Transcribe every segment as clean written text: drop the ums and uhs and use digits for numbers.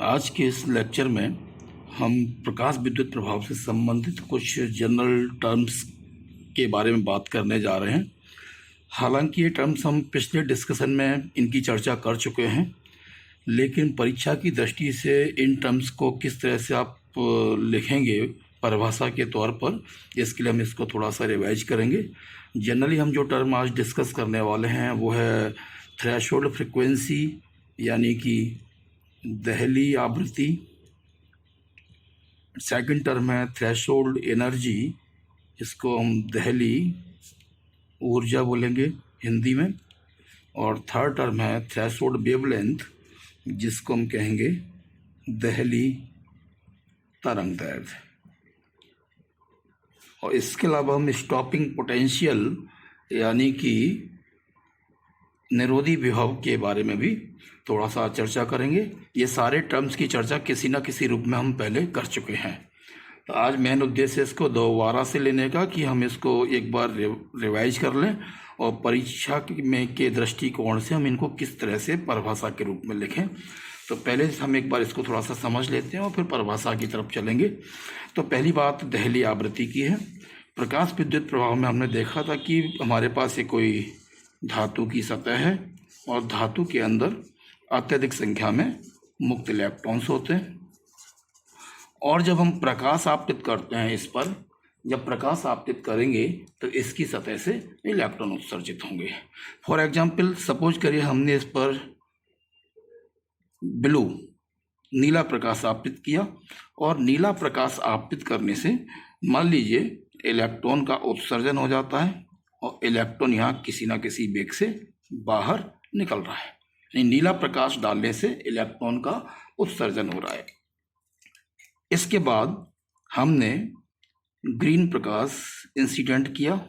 आज के इस लेक्चर में हम प्रकाश विद्युत प्रभाव से संबंधित कुछ जनरल टर्म्स के बारे में बात करने जा रहे हैं। हालांकि ये टर्म्स हम पिछले डिस्कशन में इनकी चर्चा कर चुके हैं, लेकिन परीक्षा की दृष्टि से इन टर्म्स को किस तरह से आप लिखेंगे परिभाषा के तौर पर, इसके लिए हम इसको थोड़ा सा रिवाइज करेंगे। जनरली हम जो टर्म आज डिस्कस करने वाले हैं वो है थ्रेशोल्ड फ्रिक्वेंसी, यानी कि दहली आवृत्ति। सेकंड टर्म है थ्रेशोल्ड एनर्जी, इसको हम दहली ऊर्जा बोलेंगे हिंदी में। और थर्ड टर्म है थ्रेशोल्ड वेवलेंथ, जिसको हम कहेंगे दहली तरंग दैर्ध्य। और इसके अलावा हम स्टॉपिंग पोटेंशियल यानी कि निरोधी विभव के बारे में भी थोड़ा सा चर्चा करेंगे। ये सारे टर्म्स की चर्चा किसी न किसी रूप में हम पहले कर चुके हैं। तो आज मेन उद्देश्य इसको दोबारा से लेने का कि हम इसको एक बार रिवाइज कर लें और परीक्षा में के दृष्टिकोण से हम इनको किस तरह से परिभाषा के रूप में लिखें। तो पहले हम एक बार इसको थोड़ा सा समझ लेते हैं और फिर परिभाषा की तरफ चलेंगे। तो पहली बात दहली आवृत्ति की है। प्रकाश विद्युत प्रभाव में हमने देखा था कि हमारे पास ये कोई धातु की सतह है और धातु के अंदर अत्यधिक संख्या में मुक्त इलेक्ट्रॉन्स होते हैं, और जब हम प्रकाश आपतित करते हैं इस पर, जब प्रकाश आपतित करेंगे तो इसकी सतह से इलेक्ट्रॉन उत्सर्जित होंगे। फॉर एग्जाम्पल सपोज करिए हमने इस पर ब्लू नीला प्रकाश आपतित किया, और नीला प्रकाश आपतित करने से मान लीजिए इलेक्ट्रॉन का उत्सर्जन हो जाता है और इलेक्ट्रॉन यहाँ किसी ना किसी वेग से बाहर निकल रहा है, यानी नीला प्रकाश डालने से इलेक्ट्रॉन का उत्सर्जन हो रहा है। इसके बाद हमने ग्रीन प्रकाश इंसिडेंट किया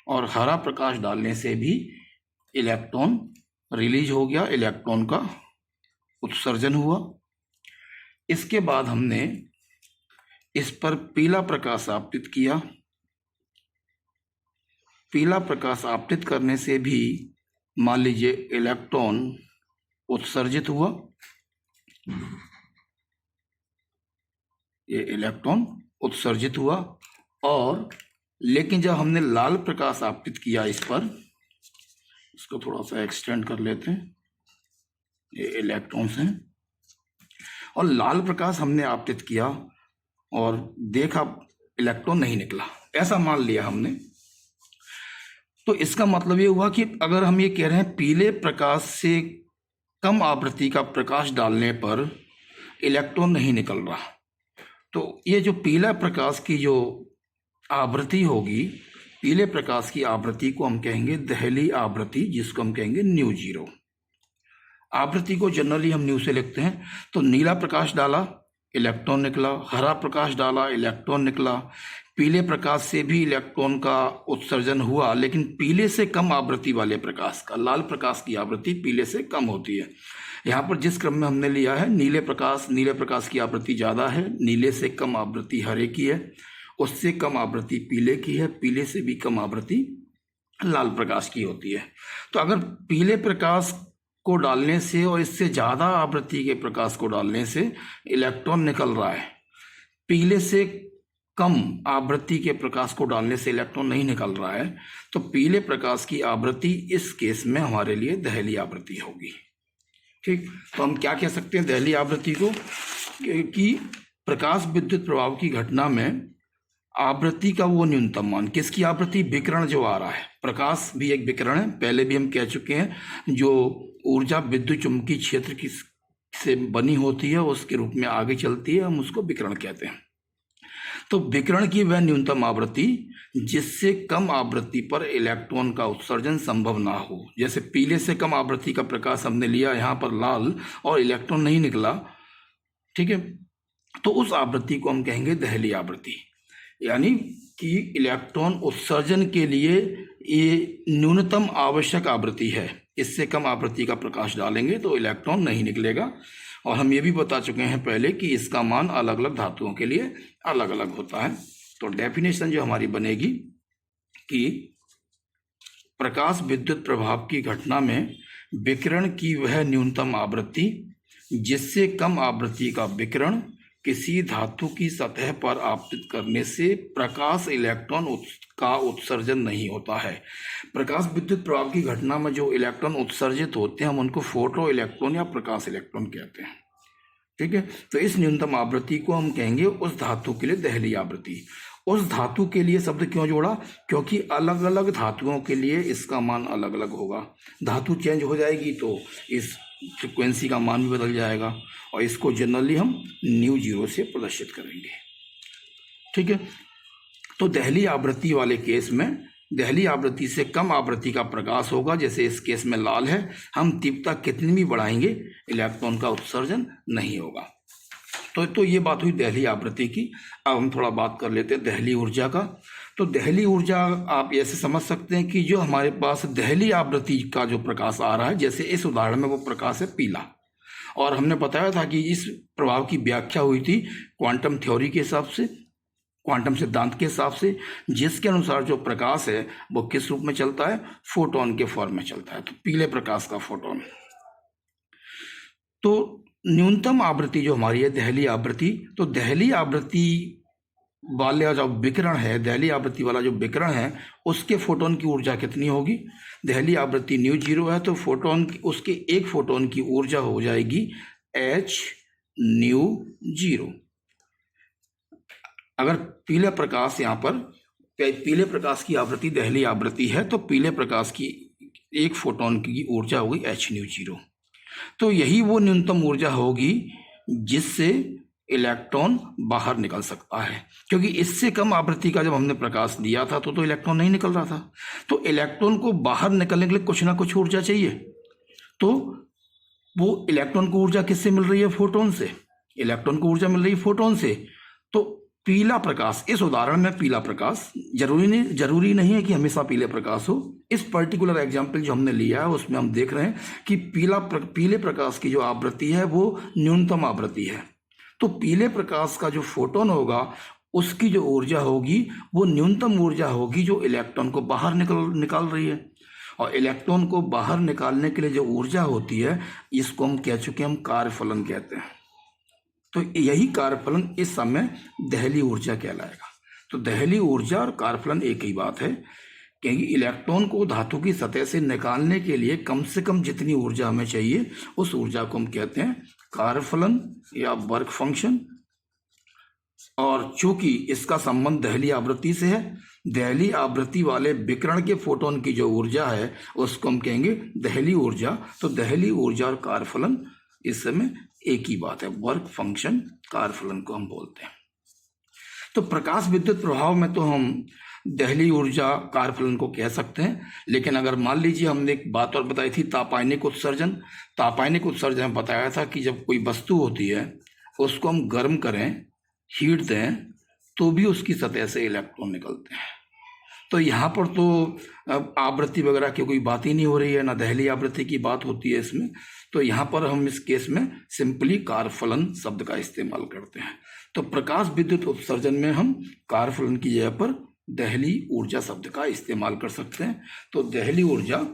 और हरा प्रकाश डालने से भी इलेक्ट्रॉन रिलीज हो गया, इलेक्ट्रॉन का उत्सर्जन हुआ। इसके बाद हमने इस पर पीला प्रकाश आपतित किया। पीला प्रकाश आपतित करने से भी मान लीजिए इलेक्ट्रॉन उत्सर्जित हुआ, ये इलेक्ट्रॉन उत्सर्जित हुआ। और लेकिन जब हमने लाल प्रकाश आपतित किया इस पर, इसको थोड़ा सा एक्सटेंड कर लेते हैं, ये इलेक्ट्रॉन्स हैं, और लाल प्रकाश हमने आपतित किया और देखा इलेक्ट्रॉन नहीं निकला, ऐसा मान लिया हमने। तो इसका मतलब ये हुआ कि अगर हम ये कह रहे हैं पीले प्रकाश से कम आवृत्ति का प्रकाश डालने पर इलेक्ट्रॉन नहीं निकल रहा, तो ये जो पीला प्रकाश की जो आवृत्ति होगी, पीले प्रकाश की आवृत्ति को हम कहेंगे दहली आवृत्ति, जिसको हम कहेंगे न्यू जीरो। आवृत्ति को जनरली हम न्यू से लिखते हैं। तो नीला प्रकाश डाला, इलेक्ट्रॉन निकला, हरा प्रकाश डाला, इलेक्ट्रॉन निकला, पीले प्रकाश से भी इलेक्ट्रॉन का उत्सर्जन हुआ, लेकिन पीले से कम आवृत्ति वाले प्रकाश का, लाल प्रकाश की आवृत्ति पीले से कम होती है। यहाँ पर जिस क्रम में हमने लिया है, नीले प्रकाश की आवृत्ति ज़्यादा है, नीले से कम आवृत्ति हरे की है, उससे कम आवृत्ति पीले की है, पीले से भी कम आवृत्ति लाल प्रकाश की होती है। तो अगर पीले प्रकाश को डालने से और इससे ज़्यादा आवृत्ति के प्रकाश को डालने से इलेक्ट्रॉन निकल रहा है, पीले से कम आवृत्ति के प्रकाश को डालने से इलेक्ट्रॉन नहीं निकल रहा है, तो पीले प्रकाश की आवृत्ति इस केस में हमारे लिए दहली आवृत्ति होगी। ठीक, तो हम क्या कह सकते हैं दहली आवृत्ति को, कि प्रकाश विद्युत प्रभाव की घटना में आवृत्ति का वो न्यूनतम मान, किसकी आवृत्ति, विकिरण जो आ रहा है। प्रकाश भी एक विकिरण है, पहले भी हम कह चुके हैं, जो ऊर्जा विद्युत चुंबकीय क्षेत्र की से बनी होती है उसके रूप में आगे चलती है, हम उसको विकिरण कहते हैं। तो विकिरण की वह न्यूनतम आवृत्ति जिससे कम आवृत्ति पर इलेक्ट्रॉन का उत्सर्जन संभव ना हो। जैसे पीले से कम आवृत्ति का प्रकाश हमने लिया, यहाँ पर लाल, और इलेक्ट्रॉन नहीं निकला, ठीक है, तो उस आवृत्ति को हम कहेंगे दहली आवृत्ति। यानी कि इलेक्ट्रॉन उत्सर्जन के लिए ये न्यूनतम आवश्यक आवृत्ति है, इससे कम आवृत्ति का प्रकाश डालेंगे तो इलेक्ट्रॉन नहीं निकलेगा। और हम ये भी बता चुके हैं पहले कि इसका मान अलग अलग धातुओं के लिए अलग अलग होता है। तो डेफिनेशन जो हमारी बनेगी कि प्रकाश विद्युत प्रभाव की घटना में विकिरण की वह न्यूनतम आवृत्ति जिससे कम आवृत्ति का विकिरण किसी धातु की सतह पर आपतित करने से प्रकाश इलेक्ट्रॉन का उत्सर्जन नहीं होता है। प्रकाश विद्युत प्रभाव की घटना में जो इलेक्ट्रॉन उत्सर्जित होते हैं हम उनको फोटो इलेक्ट्रॉन या प्रकाश इलेक्ट्रॉन कहते हैं। ठीक है, तो इस न्यूनतम आवृत्ति को हम कहेंगे उस धातु के लिए दहली आवृत्ति। उस धातु के लिए शब्द क्यों जोड़ा? क्योंकि अलग अलग धातुओं के लिए इसका मान अलग अलग होगा। धातु चेंज हो जाएगी तो इस फ्रिक्वेंसी का मान भी बदल जाएगा, और इसको जनरली हम ν0 से प्रदर्शित करेंगे। ठीक है, तो दहली आवृत्ति वाले केस में दहली आवृत्ति से कम आवृत्ति का प्रकाश होगा, जैसे इस केस में लाल है। हम तीव्रता कितनी भी बढ़ाएंगे इलेक्ट्रॉन का उत्सर्जन नहीं होगा। तो ये बात हुई दहली आवृत्ति की। अब हम थोड़ा बात कर लेते हैं दहली ऊर्जा का। तो दहली ऊर्जा आप ऐसे समझ सकते हैं कि जो हमारे पास दहली आवृत्ति का जो प्रकाश आ रहा है, जैसे इस उदाहरण में वो प्रकाश है पीला, और हमने बताया था कि इस प्रभाव की व्याख्या हुई थी क्वांटम थ्योरी के हिसाब से, क्वांटम सिद्धांत के हिसाब से, जिसके अनुसार जो प्रकाश है वो किस रूप में चलता है? फोटोन के फॉर्म में चलता है। तो पीले प्रकाश का फोटोन। तो न्यूनतम आवृत्ति जो हमारी है दहली आवृत्ति, तो दहली आवृत्ति वाला जो विकिरण है, दहली आवृत्ति वाला जो विकिरण है उसके फोटोन की ऊर्जा कितनी होगी? दहली आवृत्ति ν0 है, तो फोटोन उसके एक फोटोन की ऊर्जा हो जाएगी h ν0। अगर पीले प्रकाश, यहाँ पर पीले प्रकाश की आवृत्ति दहली आवृत्ति है, तो पीले प्रकाश की एक फोटोन की ऊर्जा होगी h ν0। तो यही वो न्यूनतम ऊर्जा होगी जिससे इलेक्ट्रॉन बाहर निकल सकता है, क्योंकि इससे कम आवृत्ति का जब हमने प्रकाश दिया था तो इलेक्ट्रॉन नहीं निकल रहा था। तो इलेक्ट्रॉन को बाहर निकलने के लिए कुछ ना कुछ ऊर्जा चाहिए। तो वो इलेक्ट्रॉन को ऊर्जा किससे मिल रही है? फोटोन से। इलेक्ट्रॉन को ऊर्जा मिल रही है फोटोन से। तो पीला प्रकाश, इस उदाहरण में पीला प्रकाश, जरूरी नहीं है कि हमेशा पीले प्रकाश हो। इस पर्टिकुलर एग्जाम्पल जो हमने लिया है उसमें हम देख रहे हैं कि पीले प्रकाश की जो आवृत्ति है वो न्यूनतम आवृत्ति है। तो पीले प्रकाश का जो फोटोन होगा उसकी जो ऊर्जा होगी वो न्यूनतम ऊर्जा होगी जो इलेक्ट्रॉन को बाहर निकाल रही है। और इलेक्ट्रॉन को बाहर निकालने के लिए जो ऊर्जा होती है इसको हम कह चुके हैं, हम कार्यफलन कहते हैं। तो यही कार्यफलन इस समय दहली ऊर्जा कहलाएगा। तो दहली ऊर्जा और कार्यफलन एक ही बात है, क्योंकि इलेक्ट्रॉन को धातु की सतह से निकालने के लिए कम से कम जितनी ऊर्जा हमें चाहिए उस ऊर्जा को हम कहते हैं कार्यफलन या वर्क फंक्शन। और चूंकि इसका संबंध दहली आवृत्ति से है, दहली आवृत्ति वाले विकिरण के फोटोन की जो ऊर्जा है उसको हम कहेंगे दहली ऊर्जा। तो दहली ऊर्जा और कार्यफलन इस समय एक ही बात है, वर्क फंक्शन कार्यफलन को हम बोलते हैं। तो प्रकाश विद्युत प्रभाव में तो हम दहली ऊर्जा कार्यफलन को कह सकते हैं, लेकिन अगर मान लीजिए हमने एक बात और बताई थी तापायनिक उत्सर्जन। तापायनिक उत्सर्जन में बताया था कि जब कोई वस्तु होती है उसको हम गर्म करें, हीट दें, तो भी उसकी सतह से इलेक्ट्रॉन निकलते हैं। तो यहाँ पर तो आवृत्ति वगैरह की कोई बात ही नहीं हो रही है, ना दहली आवृत्ति की बात होती है इसमें। तो यहाँ पर हम इस केस में सिंपली कार्यफलन शब्द का इस्तेमाल करते हैं। तो प्रकाश विद्युत उत्सर्जन में हम कार्यफलन की जगह पर दहली ऊर्जा शब्द का इस्तेमाल कर सकते हैं। तो दहली ऊर्जा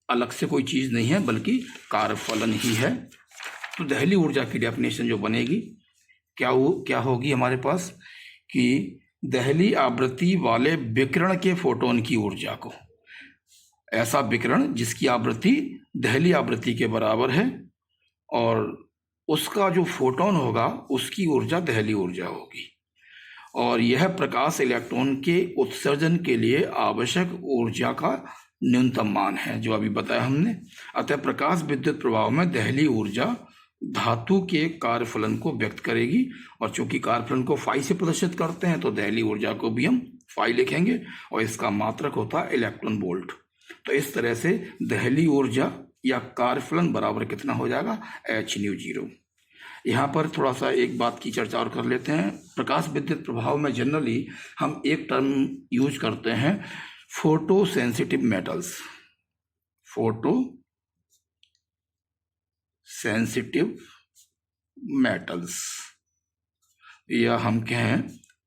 अलग से कोई चीज़ नहीं है बल्कि कार्यफलन ही है। तो दहली ऊर्जा की डेफिनेशन जो बनेगी क्या होगी हमारे पास कि दहली आवृत्ति वाले विकिरण के फोटोन की ऊर्जा को, ऐसा विकिरण जिसकी आवृत्ति दहली आवृत्ति के बराबर है और उसका जो फोटोन होगा उसकी ऊर्जा दहली ऊर्जा होगी, और यह प्रकाश इलेक्ट्रॉन के उत्सर्जन के लिए आवश्यक ऊर्जा का न्यूनतम मान है जो अभी बताया हमने। अतः प्रकाश विद्युत प्रभाव में दहली ऊर्जा धातु के कार्यफलन को व्यक्त करेगी, और चूंकि कार्यफलन को फाई से प्रदर्शित करते हैं तो दहली ऊर्जा को भी हम फाई लिखेंगे, और इसका मात्रक होता है इलेक्ट्रॉन वोल्ट। तो इस तरह से दहली ऊर्जा या कार्यफलन बराबर कितना हो जाएगा? h ν0। यहाँ पर थोड़ा सा एक बात की चर्चा और कर लेते हैं। प्रकाश विद्युत प्रभाव में जनरली हम एक टर्म यूज करते हैं, photo sensitive metals. Photo sensitive metals, या हम कहें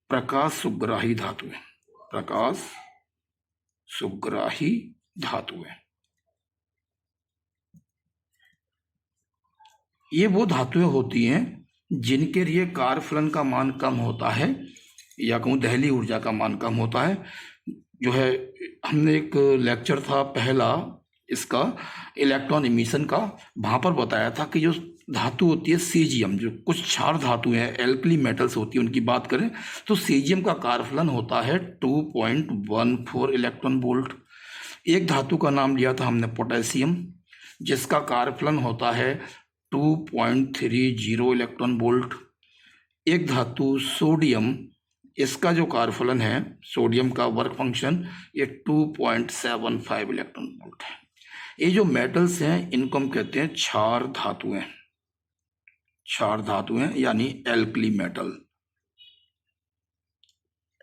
प्रकाश सुग्राही धातुएं। प्रकाश सुग्राही धातुएं, ये वो धातुएं होती हैं जिनके लिए कारफलन का मान कम होता है, या कहूँ दहली ऊर्जा का मान कम होता है। जो है हमने एक लेक्चर था पहला इसका इलेक्ट्रॉन इमिशन का, वहाँ पर बताया था कि जो धातु होती है सीजियम, जो कुछ क्षार धातु हैं एल्कली मेटल्स होती है, उनकी बात करें तो सीजियम का कारफलन होता है 2.14 इलेक्ट्रॉन वोल्ट। एक धातु का नाम लिया था हमने पोटेशियम, जिसका कारफलन होता है 2.30 इलेक्ट्रॉन वोल्ट। एक धातु सोडियम, इसका जो कारफलन है सोडियम का वर्क फंक्शन ये 2.75 इलेक्ट्रॉन वोल्ट है। ये जो मेटल्स हैं इनको हम कहते हैं क्षार धातुएं, क्षार धातुएं यानी एल्कली मेटल,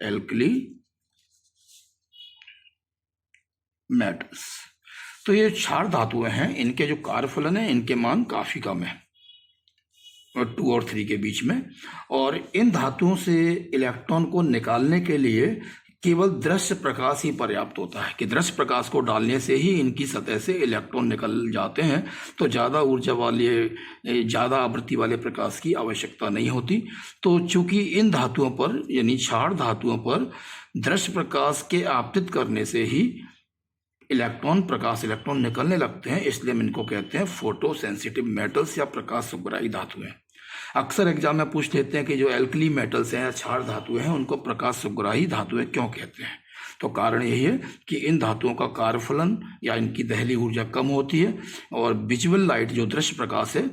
एल्कली मेटल्स। तो ये क्षार धातुएं हैं, इनके जो कारफलन है इनके मान काफी कम है, 2 और 3 के बीच में। और इन धातुओं से इलेक्ट्रॉन को निकालने के लिए केवल दृश्य प्रकाश ही पर्याप्त होता है, कि दृश्य प्रकाश को डालने से ही इनकी सतह से इलेक्ट्रॉन निकल जाते हैं। तो ज़्यादा ऊर्जा वाले, ज़्यादा आवृत्ति वाले प्रकाश की आवश्यकता नहीं होती। तो चूंकि इन धातुओं पर यानी क्षार धातुओं पर दृश्य प्रकाश के आपतित करने से ही इलेक्ट्रॉन निकलने लगते हैं, इसलिए हम इनको कहते हैं फोटो सेंसिटिव मेटल्स या प्रकाश सुग्राही धातुएं। अक्सर एग्जाम में पूछ लेते हैं कि जो एल्कली मेटल्स हैं या क्षार धातुएं हैं उनको प्रकाश सुग्राही धातुएं क्यों कहते हैं। तो कारण यही है कि इन धातुओं का कारफलन या इनकी दहली ऊर्जा कम होती है, और विजुअल लाइट जो दृश्य प्रकाश है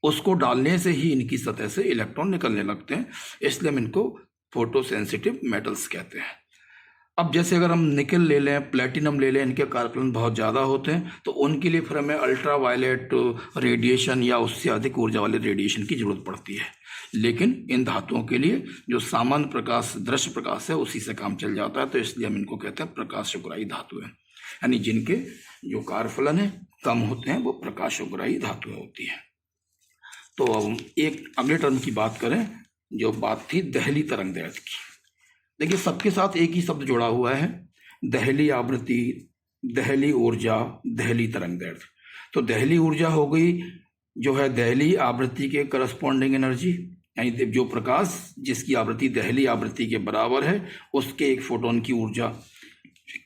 उसको डालने से ही इनकी सतह से इलेक्ट्रॉन निकलने लगते हैं, इसलिए हम इनको फोटो सेंसिटिव मेटल्स कहते हैं। अब जैसे अगर हम निकल ले लें, प्लेटिनम ले लें, इनके कारफलन बहुत ज़्यादा होते हैं, तो उनके लिए फिर हमें अल्ट्रा वायलेट रेडिएशन या उससे अधिक ऊर्जा वाले रेडिएशन की जरूरत पड़ती है। लेकिन इन धातुओं के लिए जो सामान्य प्रकाश, दृश्य प्रकाश है, उसी से काम चल जाता है। तो इसलिए हम इनको कहते हैं प्रकाश सुग्राही धातुएं, यानी जिनके जो कारफलन है कम होते हैं वो प्रकाश सुग्राही धातुएं होती हैं। तो अब एक अगले टर्म की बात करें, जो बात थी दहली तरंग दैर्ध्य की। देखिए सबके साथ एक ही शब्द जुड़ा हुआ है, दहली आवृत्ति, दहली ऊर्जा, दहली तरंग दैर्ध्य। तो दहली ऊर्जा हो गई जो है दहली आवृत्ति के करस्पॉन्डिंग एनर्जी, यानी जो प्रकाश जिसकी आवृत्ति दहली आवृत्ति के बराबर है उसके एक फोटोन की ऊर्जा।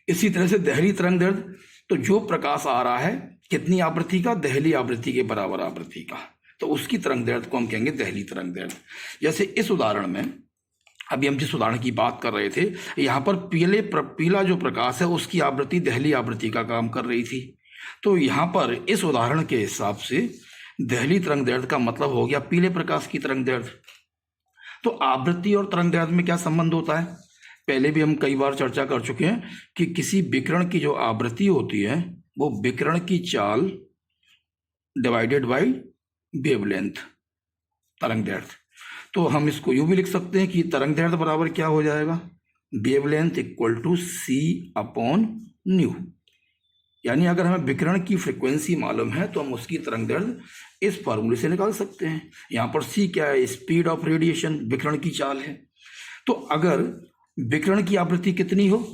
इसी तरह से दहली तरंग दैर्ध्य, तो जो प्रकाश आ रहा है कितनी आवृत्ति का, दहली आवृत्ति के बराबर आवृत्ति का, तो उसकी तरंग दैर्ध्य को हम कहेंगे दहली तरंग दैर्ध्य। जैसे इस उदाहरण में, अभी हम जिस उदाहरण की बात कर रहे थे, यहाँ पर पीला जो प्रकाश है उसकी आवृत्ति दहली आवृत्ति का काम कर रही थी। तो यहाँ पर इस उदाहरण के हिसाब से दहली तरंग दैर्ध्य का मतलब हो गया पीले प्रकाश की तरंग दैर्ध्य। तो आवृत्ति और तरंग दैर्ध्य में क्या संबंध होता है, पहले भी हम कई बार चर्चा कर चुके हैं कि किसी विकिरण की जो आवृत्ति होती है वो विकिरण की चाल डिवाइडेड बाई वेवलेंथ, तरंग दैर्ध्य। तो हम इसको यूं भी लिख सकते हैं कि तरंग दैर्ध्य बराबर क्या हो जाएगा, wavelength equal to c upon nu. यानी अगर हमें विकिरण की फ्रीक्वेंसी मालूम है तो हम उसकी तरंग दैर्ध्य इस फार्मूले से निकाल सकते हैं। यहाँ पर c क्या है, स्पीड ऑफ रेडिएशन, विकिरण की चाल है। तो अगर विकिरण की आवृत्ति कितनी हो,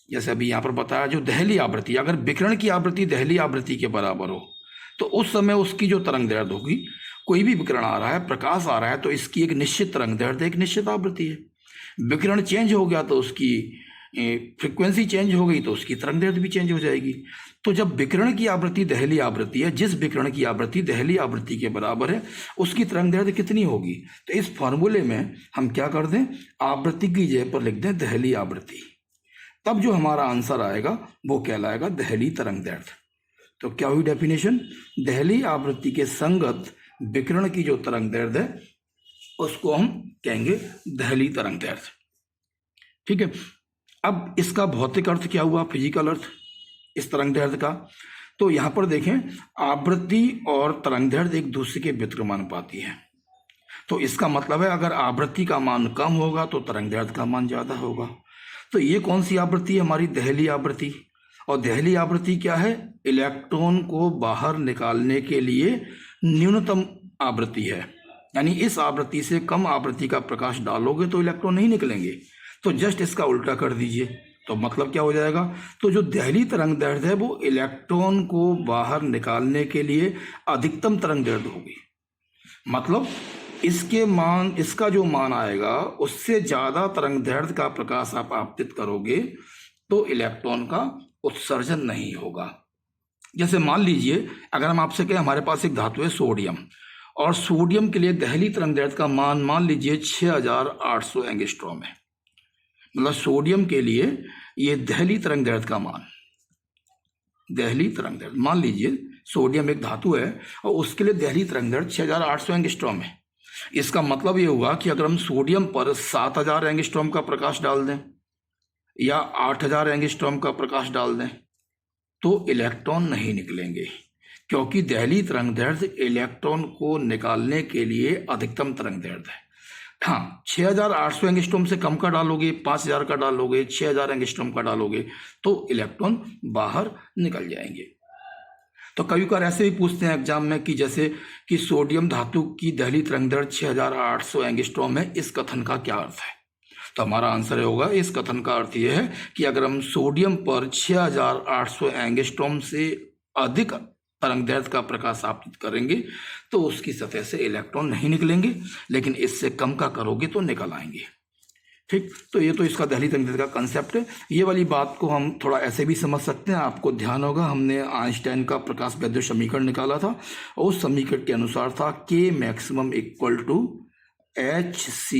जैसे अभी यहाँ पर बताया जो दहली आवृत्ति, अगर विकिरण की आवृत्ति दहली आवृत्ति के बराबर हो तो उस समय उसकी जो तरंग दैर्ध्य होगी, कोई भी विकिरण आ रहा है, प्रकाश आ रहा है, तो इसकी एक निश्चित तरंग दैर्ध्य, एक निश्चित आवृत्ति है। विकिरण चेंज हो गया तो उसकी फ्रीक्वेंसी चेंज हो गई तो उसकी तरंग दैर्ध्य भी चेंज हो जाएगी। तो जब विकिरण की आवृत्ति दहली आवृत्ति है, जिस विकिरण की आवृत्ति दहली आवृत्ति के बराबर है उसकी तरंग दैर्ध्य कितनी होगी, तो इस फॉर्मूले में हम क्या कर दें, आवृत्ति की जगह पर लिख दें दहली आवृत्ति। तब जो हमारा आंसर आएगा वो कहलाएगा दहली तरंग दैर्ध्य। तो क्या हुई डेफिनेशन, दहली आवृत्ति के संगत विकिरण की जो तरंग दैर्ध्य है उसको हम कहेंगे दहली तरंग दैर्ध्य। ठीक है, अब इसका भौतिक अर्थ क्या हुआ, फिजिकल अर्थ इस तरंग दैर्ध्य का। तो यहां पर देखें, आवृत्ति और तरंग दैर्ध्य एक दूसरे के व्युत्क्रमानुपाती है। तो इसका मतलब है अगर आवृत्ति का मान कम होगा तो तरंग दैर्ध्य का मान ज्यादा होगा। तो ये कौन सी आवृत्ति है, हमारी दहली आवृत्ति। और दहली आवृत्ति क्या है, इलेक्ट्रॉन को बाहर निकालने के लिए न्यूनतम आवृत्ति है। यानी इस आवृत्ति से कम आवृत्ति का प्रकाश डालोगे तो इलेक्ट्रॉन नहीं निकलेंगे। तो जस्ट इसका उल्टा कर दीजिए, तो मतलब क्या हो जाएगा, तो जो दहली तरंग दैर्ध्य है वो इलेक्ट्रॉन को बाहर निकालने के लिए अधिकतम तरंग दैर्ध्य होगी। मतलब इसका जो मान आएगा उससे ज्यादा तरंग दैर्ध्य का प्रकाश आप आपतित करोगे तो इलेक्ट्रॉन का उत्सर्जन नहीं होगा। जैसे मान लीजिए अगर हम आपसे कहें हमारे पास एक धातु है सोडियम, और सोडियम के लिए दहली तरंग दैर्ध्य का मान लीजिए 6800 एंगस्ट्रॉम है। मतलब सोडियम के लिए ये दहली तरंग दैर्ध्य का मान, दहली तरंग दैर्ध्य मान लीजिए सोडियम एक धातु है और उसके लिए दहली तरंग दैर्ध्य 6800 एंगस्ट्रॉम है। इसका मतलब ये हुआ कि अगर हम सोडियम पर 7000 एंगस्ट्रॉम का प्रकाश डाल दें या 8000 एंगस्ट्रॉम का प्रकाश डाल दें तो इलेक्ट्रॉन नहीं निकलेंगे, क्योंकि दहली तरंग दैर्ध्य इलेक्ट्रॉन को निकालने के लिए अधिकतम तरंग दैर्ध्य है। हाँ, 6800 एंगस्ट्रॉम से कम का डालोगे, 5000 का डालोगे, 6000 एंगस्ट्रॉम का डालोगे तो इलेक्ट्रॉन बाहर निकल जाएंगे। तो कभी कभार ऐसे भी पूछते हैं एग्जाम में कि जैसे कि सोडियम धातु की दहली तरंग दैर्ध्य 6800 एंगस्ट्रॉम है, इस कथन का क्या अर्थ है? तो हमारा आंसर होगा इस कथन का अर्थ यह है कि अगर हम सोडियम पर 6800 एंगस्ट्रॉम से अधिक तरंग दैर्ध्य का प्रकाश आपतित करेंगे तो उसकी सतह से इलेक्ट्रॉन नहीं निकलेंगे, लेकिन इससे कम का करोगे तो निकल आएंगे। ठीक, तो ये तो इसका दहली तरंग दैर्ध्य का कंसेप्ट है। ये वाली बात को हम थोड़ा ऐसे भी समझ सकते हैं। आपको ध्यान होगा हमने आइंस्टाइन का प्रकाश वैद्युत समीकरण निकाला था और उस समीकरण के अनुसार था K maximum equal to HC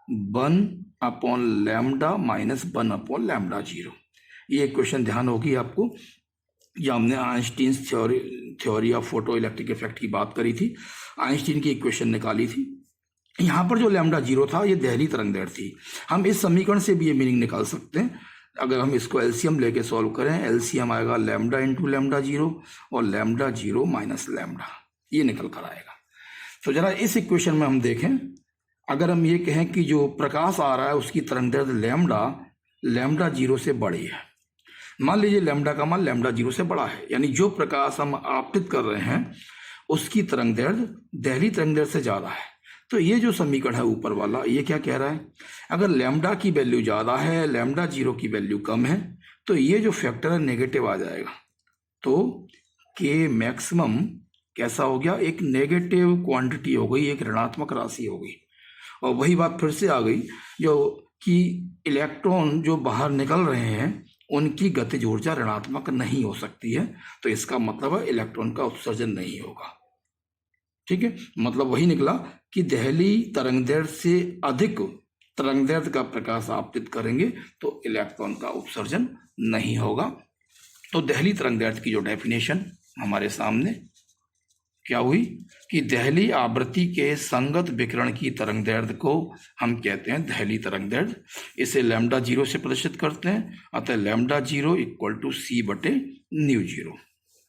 1/λ minus 1/λ0। ये क्वेश्चन ध्यान होगी आपको। या हमने Einstein theory of photoelectric effect की बात करी थी, आइंस्टीन की इक्वेशन निकाली थी। यहाँ पर जो λ0 था ये दहली तरंग दैर्ध्य थी। हम इस समीकरण से भी ये मीनिंग निकाल सकते हैं। अगर हम इसको एलसीएम लेके सॉल्व करें, एलसीएम आएगा λ इंटू λ0 और λ0 माइनस λ, ये निकल कर आएगा। तो जरा इस इक्वेशन में हम देखें, अगर हम ये कहें कि जो प्रकाश आ रहा है उसकी तरंग दैर्ध्य λ0 से बड़ी है, मान लीजिए लैम्डा का मान λ0 से बड़ा है, यानी जो प्रकाश हम आपतित कर रहे हैं उसकी तरंग दैर्ध्य दहली तरंग दैर्ध्य से ज्यादा है। तो ये जो समीकरण है ऊपर वाला, ये क्या कह रहा है? अगर लैम्डा की वैल्यू ज्यादा है, λ0 की वैल्यू कम है, तो ये जो फैक्टर है नेगेटिव आ जाएगा। तो K मैक्सिमम कैसा हो गया? एक नेगेटिव क्वांटिटी हो गई, एक ऋणात्मक राशि हो गई। और वही बात फिर से आ गई जो कि इलेक्ट्रॉन जो बाहर निकल रहे हैं उनकी गतिज ऊर्जा ऋणात्मक नहीं हो सकती है, तो इसका मतलब है इलेक्ट्रॉन का उत्सर्जन नहीं होगा। ठीक है, मतलब वही निकला कि दहली तरंग दैर्ध्य से अधिक तरंग दैर्ध्य का प्रकाश आपतित करेंगे तो इलेक्ट्रॉन का उत्सर्जन नहीं होगा। तो दहली तरंग दैर्ध्य की जो डेफिनेशन हमारे सामने क्या हुई कि दहली आवृत्ति के संगत विकिरण की तरंग दैर्ध्य को हम कहते हैं दहली तरंग दैर्ध्य। इसे λ0 से प्रदर्शित करते हैं, अतः λ0 इक्वल टू C/μ0,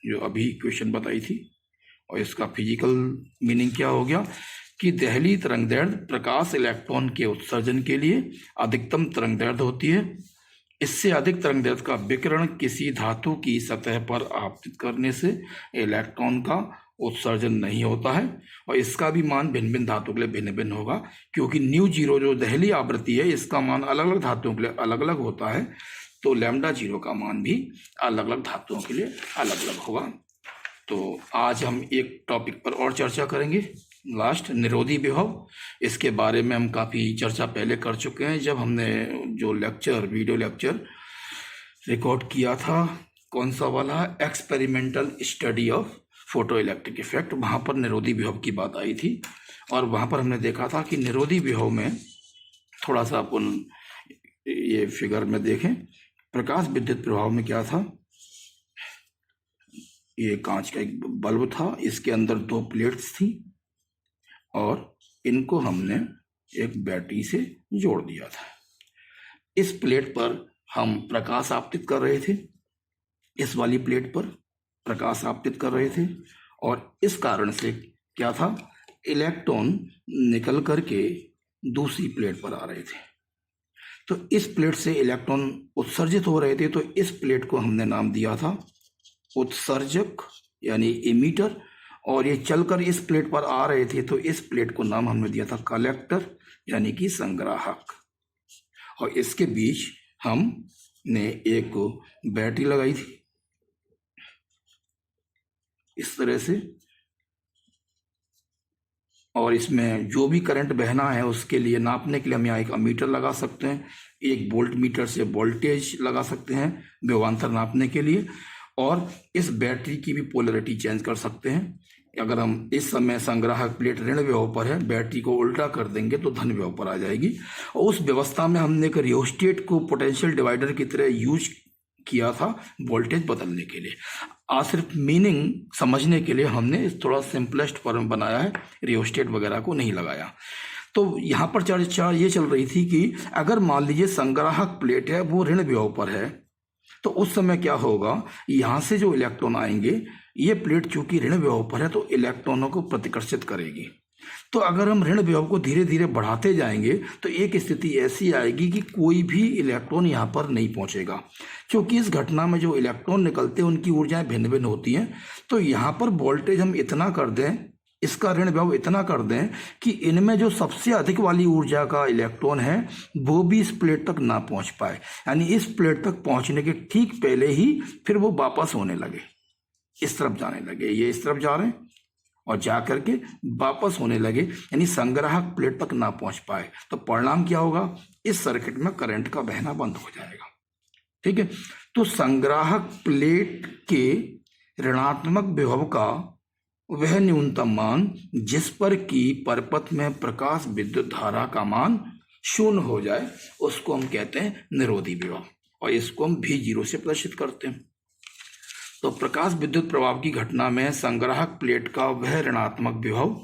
जो अभी इक्वेशन बताई थी। और इसका फिजिकल मीनिंग क्या हो गया कि दहली तरंग दैर्ध्य प्रकाश इलेक्ट्रॉन के उत्सर्जन के लिए अधिकतम तरंग दैर्ध्य होती है। इससे अधिक तरंग दैर्ध्य का विकिरण किसी धातु की सतह पर आपतित करने से इलेक्ट्रॉन का उत्सर्जन नहीं होता है, और इसका भी मान भिन्न भिन्न धातु के लिए भिन्न भिन्न होगा, क्योंकि μ0 जो दहली आवृत्ति है इसका मान अलग अलग धातुओं के लिए अलग अलग होता है, तो λ0 का मान भी अलग अलग धातुओं के लिए अलग अलग होगा। तो आज हम एक टॉपिक पर और चर्चा करेंगे, लास्ट, निरोधी विभव। इसके बारे में हम काफ़ी चर्चा पहले कर चुके हैं जब हमने जो वीडियो लेक्चर रिकॉर्ड किया था, कौन सा वाला, experimental study of photoelectric effect, वहाँ पर निरोधी विभव की बात आई थी। और वहाँ पर हमने देखा था कि निरोधी विभव में थोड़ा सा अपन ये फिगर में देखें, प्रकाश विद्युत प्रभाव में क्या था, ये कांच का एक बल्ब था, इसके अंदर 2 प्लेट्स थी और इनको हमने एक बैटरी से जोड़ दिया था। इस प्लेट पर हम प्रकाश आपतित कर रहे थे, इस वाली प्लेट पर प्रकाश आपतित कर रहे थे, और इस कारण से क्या था, इलेक्ट्रॉन निकल करके दूसरी प्लेट पर आ रहे थे। तो इस प्लेट से इलेक्ट्रॉन उत्सर्जित हो रहे थे, तो इस प्लेट को हमने नाम दिया था उत्सर्जक यानी इमीटर, और ये चलकर इस प्लेट पर आ रहे थे तो इस प्लेट को नाम हमने दिया था कलेक्टर यानी कि संग्राहक। और इसके बीच हमने एक बैटरी लगाई थी इस तरह से, और इसमें जो भी करंट बहना है उसके लिए नापने के लिए हम यहाँ एक अमीटर लगा सकते हैं, एक वोल्ट मीटर से वोल्टेज लगा सकते हैं विभवांतर नापने के लिए, और इस बैटरी की भी पोलैरिटी चेंज कर सकते हैं। अगर हम इस समय संग्राहक प्लेट ऋण विभव पर है, बैटरी को उल्टा कर देंगे तो धन विभव पर आ जाएगी। और उस व्यवस्था में हमने एक रियोस्टेट को पोटेंशियल डिवाइडर की तरह यूज किया था वोल्टेज बदलने के लिए। आज सिर्फ मीनिंग समझने के लिए हमने थोड़ा सिंपलेस्ट फॉर्म बनाया है, रियोस्टेट वगैरह को नहीं लगाया। तो यहाँ पर चर्चा ये चल रही थी कि अगर मान लीजिए संग्राहक प्लेट है वो ऋण विभव पर है, तो उस समय क्या होगा, यहाँ से जो इलेक्ट्रॉन आएंगे, ये प्लेट चूंकि ऋण विभव पर है तो इलेक्ट्रॉनों को प्रतिकर्षित करेगी। तो अगर हम ऋण विभव को धीरे धीरे बढ़ाते जाएंगे तो एक स्थिति ऐसी आएगी कि कोई भी इलेक्ट्रॉन यहाँ पर नहीं पहुंचेगा, क्योंकि इस घटना में जो इलेक्ट्रॉन निकलते हैं उनकी ऊर्जाएं भिन्न भिन्न होती हैं। तो यहाँ पर वोल्टेज हम इतना कर दें, इसका ऋण विभव इतना कर दें कि इनमें जो सबसे अधिक वाली ऊर्जा का इलेक्ट्रॉन है वो भी इस प्लेट तक ना पहुंच पाए, यानी इस प्लेट तक पहुंचने के ठीक पहले ही फिर वो वापस होने लगे, इस तरफ जाने लगे, ये इस तरफ जा रहे हैं और जा करके वापस होने लगे, यानी संग्राहक प्लेट तक ना पहुंच पाए। तो परिणाम क्या होगा, इस सर्किट में करंट का बहना बंद हो जाएगा। ठीक है, तो संग्राहक प्लेट के ऋणात्मक विभव का वह न्यूनतम मान जिस पर कि परपथ में प्रकाश विद्युत धारा का मान शून्य हो जाए उसको हम कहते हैं निरोधी विभव, और इसको हम V0 से प्रदर्शित करते हैं। तो प्रकाश विद्युत प्रभाव की घटना में संग्राहक प्लेट का वह ऋणात्मक विभव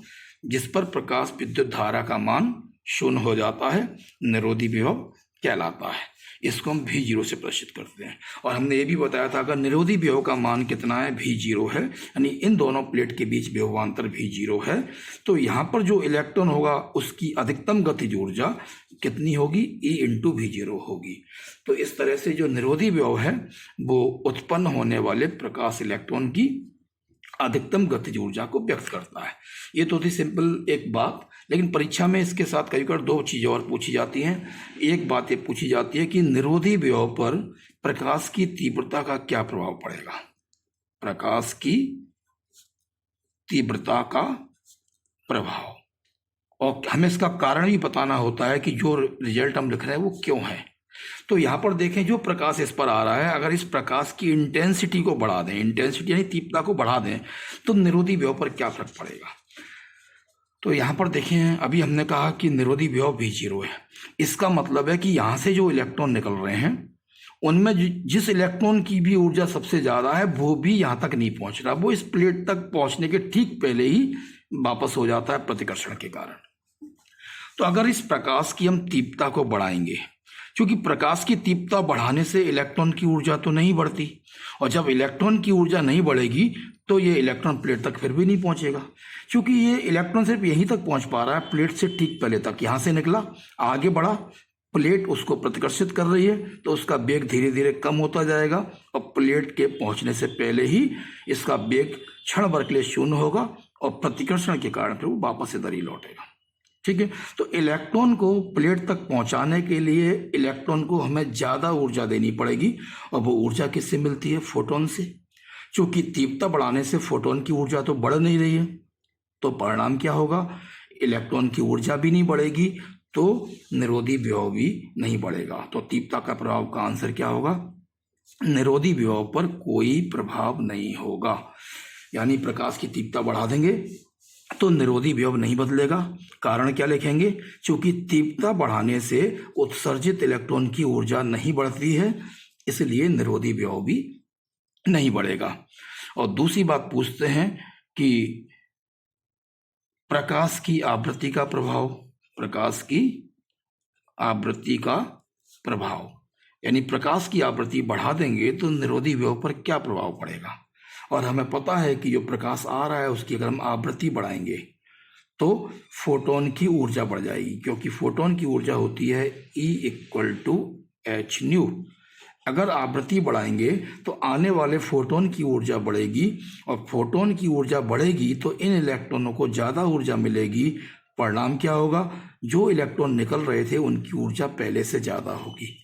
जिस पर प्रकाश विद्युत धारा का मान शून्य हो जाता है निरोधी विभव कहलाता है। इसको हम V0 से प्रदर्शित करते हैं। और हमने ये भी बताया था अगर निरोधी विभव का मान कितना है, V0 है, यानी इन दोनों प्लेट के बीच विभवांतर V0 है, तो यहाँ पर जो इलेक्ट्रॉन होगा उसकी अधिकतम गतिज ऊर्जा कितनी होगी, E इंटू V0 होगी। तो इस तरह से जो निरोधी विभव है वो उत्पन्न होने वाले प्रकाश इलेक्ट्रॉन की अधिकतम गतिज ऊर्जा को व्यक्त करता है। ये तो थी सिंपल एक बात, लेकिन परीक्षा में इसके साथ कई बार दो चीज़ें और पूछी जाती हैं। एक बात ये पूछी जाती है कि निरोधी विभव पर प्रकाश की तीव्रता का क्या प्रभाव पड़ेगा, प्रकाश की तीव्रता का प्रभाव, और हमें इसका कारण भी बताना होता है कि जो रिजल्ट हम लिख रहे हैं वो क्यों है। तो यहाँ पर देखें जो प्रकाश इस पर आ रहा है, अगर इस प्रकाश की इंटेंसिटी को बढ़ा दें, इंटेंसिटी यानी तीव्रता को बढ़ा दें, तो निरोधी विभव पर क्या फर्क पड़ेगा। तो यहाँ पर देखें अभी हमने कहा कि निरोधी विभव V0 है, इसका मतलब है कि यहाँ से जो इलेक्ट्रॉन निकल रहे हैं उनमें जिस इलेक्ट्रॉन की भी ऊर्जा सबसे ज़्यादा है वो भी यहाँ तक नहीं पहुँच रहा, वो इस प्लेट तक पहुँचने के ठीक पहले ही वापस हो जाता है प्रतिकर्षण के कारण। तो अगर इस प्रकाश की हम तीव्रता को बढ़ाएंगे, क्योंकि प्रकाश की तीव्रता बढ़ाने से इलेक्ट्रॉन की ऊर्जा तो नहीं बढ़ती, और जब इलेक्ट्रॉन की ऊर्जा नहीं बढ़ेगी तो ये इलेक्ट्रॉन प्लेट तक फिर भी नहीं पहुंचेगा, क्योंकि ये इलेक्ट्रॉन सिर्फ यहीं तक पहुंच पा रहा है, प्लेट से ठीक पहले तक। यहाँ से निकला, आगे बढ़ा, प्लेट उसको प्रतिकर्षित कर रही है, तो उसका वेग धीरे धीरे कम होता जाएगा, और प्लेट के पहुंचने से पहले ही इसका वेग क्षण भर के लिए शून्य होगा, और प्रतिकर्षण के कारण फिर वो वापस इधर ही लौटेगा। ठीक है, तो इलेक्ट्रॉन को प्लेट तक पहुंचाने के लिए इलेक्ट्रॉन को हमें ज़्यादा ऊर्जा देनी पड़ेगी, और वो ऊर्जा किससे मिलती है, फोटोन से। क्योंकि तीव्रता बढ़ाने से फोटोन की ऊर्जा तो बढ़ नहीं रही है, तो परिणाम क्या होगा, इलेक्ट्रॉन की ऊर्जा भी नहीं बढ़ेगी, तो निरोधी विभव भी नहीं बढ़ेगा। तो तीव्रता का प्रभाव का आंसर क्या होगा, निरोधी विभव पर कोई प्रभाव नहीं होगा। यानी प्रकाश की तीव्रता बढ़ा देंगे तो निरोधी विभव नहीं बदलेगा। कारण क्या लिखेंगे, क्योंकि तीव्रता बढ़ाने से उत्सर्जित इलेक्ट्रॉन की ऊर्जा नहीं बढ़ती है, इसलिए निरोधी विभव भी नहीं बढ़ेगा। और दूसरी बात पूछते हैं कि प्रकाश की आवृत्ति का प्रभाव, प्रकाश की आवृत्ति का प्रभाव, यानी प्रकाश की आवृत्ति बढ़ा देंगे तो निरोधी विभव पर क्या प्रभाव पड़ेगा। और हमें पता है कि जो प्रकाश आ रहा है उसकी अगर हम आवृत्ति बढ़ाएंगे तो फोटोन की ऊर्जा बढ़ जाएगी, क्योंकि फोटोन की ऊर्जा होती है E = h²। अगर आवृत्ति बढ़ाएंगे तो आने वाले फोटोन की ऊर्जा बढ़ेगी, और फोटोन की ऊर्जा बढ़ेगी तो इन इलेक्ट्रॉनों को ज़्यादा ऊर्जा मिलेगी। परिणाम क्या होगा, जो इलेक्ट्रॉन निकल रहे थे उनकी ऊर्जा पहले से ज़्यादा होगी,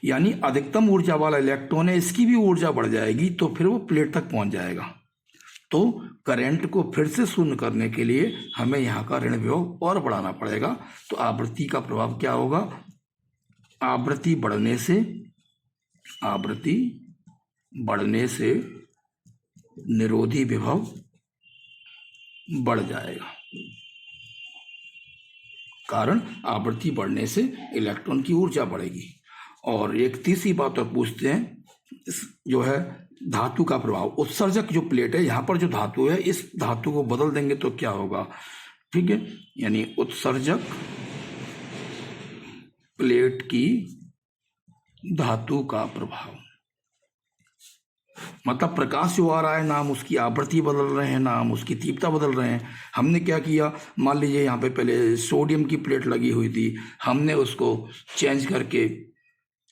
यानी अधिकतम ऊर्जा वाला इलेक्ट्रॉन है, इसकी भी ऊर्जा बढ़ जाएगी, तो फिर वो प्लेट तक पहुंच जाएगा। तो करंट को फिर से शून्य करने के लिए हमें यहाँ का ऋण विभव और बढ़ाना पड़ेगा। तो आवृत्ति का प्रभाव क्या होगा? आवृत्ति बढ़ने से निरोधी विभव बढ़ जाएगा। कारण आवृत्ति बढ़ने से इलेक्ट्रॉन की ऊर्जा बढ़ेगी। और एक तीसरी बात और पूछते हैं, जो है धातु का प्रभाव। उत्सर्जक जो प्लेट है, यहाँ पर जो धातु है, इस धातु को बदल देंगे तो क्या होगा? ठीक है, यानी उत्सर्जक प्लेट की धातु का प्रभाव, मतलब प्रकाश जो आ रहा है ना हम उसकी आवृत्ति बदल रहे हैं ना हम उसकी तीव्रता बदल रहे हैं। हमने क्या किया, मान लीजिए यहाँ पे पहले सोडियम की प्लेट लगी हुई थी, हमने उसको चेंज करके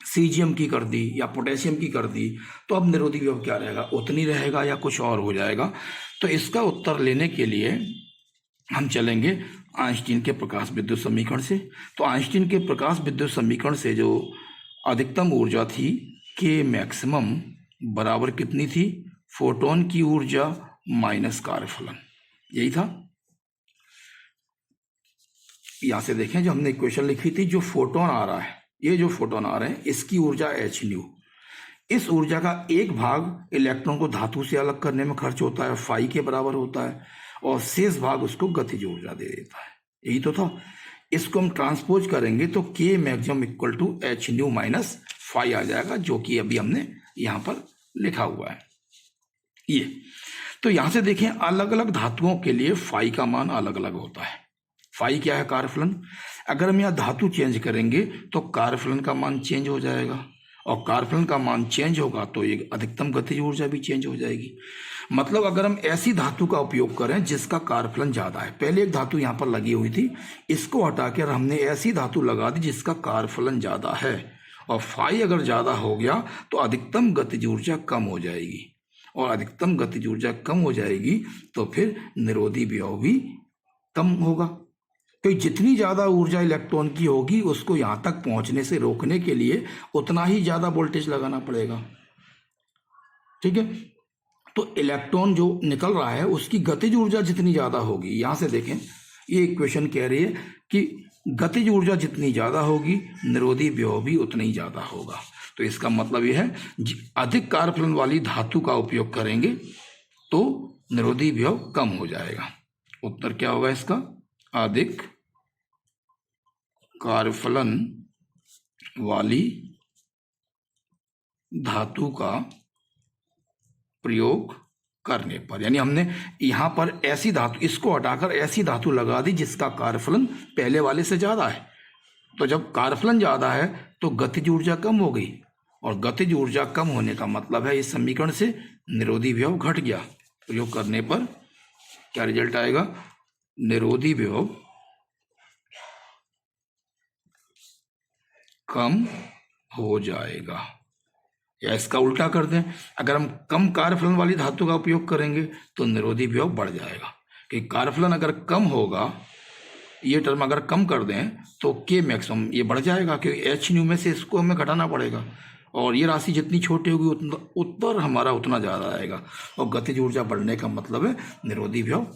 सीजियम की कर दी या पोटेशियम की कर दी, तो अब निरोधी विभव क्या रहेगा? उतनी रहेगा या कुछ और हो जाएगा? तो इसका उत्तर लेने के लिए हम चलेंगे आइंस्टीन के प्रकाश विद्युत समीकरण से। तो आइंस्टीन के प्रकाश विद्युत समीकरण से जो अधिकतम ऊर्जा थी के मैक्सिमम बराबर कितनी थी? फोटोन की ऊर्जा माइनस कार्यफलन, यही था। यहां से देखें, जो हमने इक्वेशन लिखी थी, जो फोटोन आ रहा है, ये जो फोटोन आ रहे हैं, इसकी ऊर्जा h न्यू। इस ऊर्जा का एक भाग इलेक्ट्रॉन को धातु से अलग करने में खर्च होता है, फाई के बराबर होता है, और शेष भाग उसको गतिज ऊर्जा दे देता है। यही तो था। इसको हम ट्रांसपोज करेंगे तो K maximum equal to h nu minus phi आ जाएगा, जो कि अभी हमने यहाँ पर लिखा हुआ है ये। तो यहां से देखें, अलग अलग धातुओं के लिए फाई का मान अलग अलग होता है। फाई क्या है? कार्यफलन। अगर हम यहाँ धातु चेंज करेंगे तो कार्यफलन का मान चेंज हो जाएगा, और कार्यफलन का मान चेंज होगा तो ये अधिकतम गतिज ऊर्जा भी चेंज हो जाएगी। मतलब अगर हम ऐसी धातु का उपयोग करें जिसका कार्यफलन ज्यादा है, पहले एक धातु यहाँ पर लगी हुई थी, इसको हटाकर हमने ऐसी धातु लगा दी जिसका कार्यफलन ज्यादा है, और फाई अगर ज्यादा हो गया तो अधिकतम गतिज ऊर्जा कम हो जाएगी, और अधिकतम गतिज ऊर्जा कम हो जाएगी तो फिर निरोधी विभव भी कम होगा। तो जितनी ज्यादा ऊर्जा इलेक्ट्रॉन की होगी उसको यहां तक पहुंचने से रोकने के लिए उतना ही ज्यादा वोल्टेज लगाना पड़ेगा। ठीक है, तो इलेक्ट्रॉन जो निकल रहा है उसकी गतिज ऊर्जा जितनी ज्यादा होगी, यहां से देखें ये इक्वेशन कह रही है कि गतिज ऊर्जा जितनी ज्यादा होगी निरोधी विभव भी उतना ही ज्यादा होगा। तो इसका मतलब यह है, अधिक कार्यफलन वाली धातु का उपयोग करेंगे तो निरोधी विभव कम हो जाएगा। उत्तर क्या होगा इसका? अधिक कार्यफलन वाली धातु का प्रयोग करने पर, यानी हमने यहां पर ऐसी धातु, इसको हटाकर ऐसी धातु लगा दी जिसका कार्यफलन पहले वाले से ज्यादा है। तो जब कार्यफलन ज्यादा है तो गतिज ऊर्जा कम हो गई, और गतिज ऊर्जा कम होने का मतलब है इस समीकरण से निरोधी विभव घट गया। प्रयोग करने पर क्या रिजल्ट आएगा? निरोधी विभव कम हो जाएगा। या इसका उल्टा कर दें, अगर हम कम कार्यफलन वाली धातु का उपयोग करेंगे तो निरोधी विभव बढ़ जाएगा। कि कार्यफलन अगर कम होगा, ये टर्म अगर कम कर दें तो के मैक्सिमम ये बढ़ जाएगा, क्योंकि एच न्यू में से इसको हमें घटाना पड़ेगा, और ये राशि जितनी छोटी होगी उत्तर हमारा उतना ज़्यादा आएगा, और गतिज ऊर्जा बढ़ने का मतलब है निरोधी विभव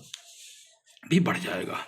भी बढ़ जाएगा।